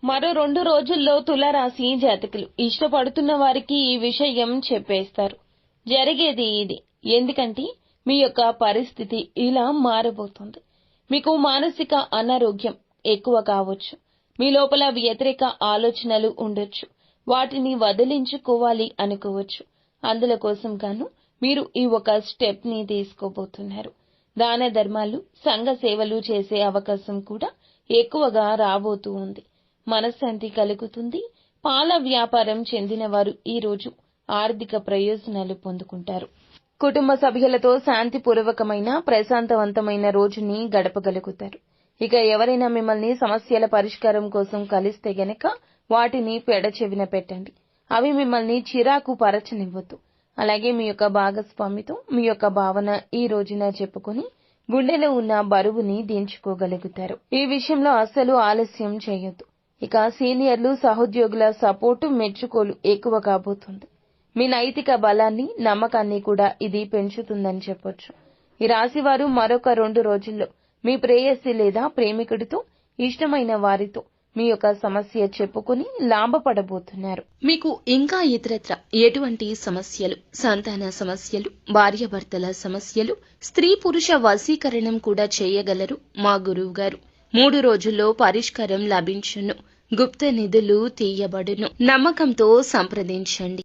మరో 2 రోజుల్లో తులారాశి జాతకులు ఇష్టపడుతున్న వారికి ఈ విషయం చెప్పేస్తారు. జరిగేది ఇది. ఎందుకంటే మీ యొక్క పరిస్థితి ఇలా మారబోతోంది. మీకు మానసిక అనారోగ్యం ఎక్కువ కావచ్చు. మీ లోపల వ్యతిరేక ఆలోచనలు ఉండొచ్చు. వాటిని వదిలించుకోవాలి అనుకోవచ్చు. అందుల కోసం గాను మీరు ఈ ఒక స్టెప్ ని తీసుకోబోతున్నారు. దాన ధర్మాలు, సంఘ సేవలు చేసే అవకాశం కూడా ఎక్కువగా రాబోతూ ఉంది. మనశ్శాంతి కలుగుతుంది. పాల వ్యాపారం చెందిన వారు ఈ రోజు ఆర్థిక ప్రయోజనాలు పొందుకుంటారు. కుటుంబ సభ్యులతో శాంతిపూర్వకమైన ప్రశాంతవంతమైన రోజుని గడపగలుగుతారు. ఇక ఎవరైనా మిమ్మల్ని సమస్యల పరిష్కారం కోసం కలిస్తే గనక వాటిని పెడచెవిన పెట్టండి. అవి మిమ్మల్ని చిరాకు పరచనివ్వద్దు. అలాగే మీ యొక్క భాగస్వామితో మీ యొక్క భావన ఈ రోజున చెప్పుకొని గుండెలో ఉన్న బరువుని దించుకోగలుగుతారు. ఈ విషయంలో అస్సలు ఆలస్యం చేయొద్దు. ఇక సీనియర్లు, సహోద్యోగుల సపోర్టు, మెచ్చుకోలు ఎక్కువ కాబోతుంది. మీ నైతిక బలాన్ని, నమ్మకాన్ని కూడా ఇది పెంచుతుందని చెప్పొచ్చు. ఈ రాశివారు మరొక 2 రోజుల్లో మీ ప్రేయసి లేదా ప్రేమికుడితో, ఇష్టమైన వారితో మీ యొక్క సమస్య చెప్పుకుని లాభపడబోతున్నారు. మీకు ఇంకా ఇతరత్ర ఎటువంటి సమస్యలు, సంతాన సమస్యలు, భార్యాభర్తల సమస్యలు, స్త్రీ పురుష వశీకరణం కూడా చేయగలరు మా గురువు గారు. 3 రోజుల్లో పరిష్కారం లభించును. గుప్త నిధులు తీయబడును. నమ్మకంతో సంప్రదించండి.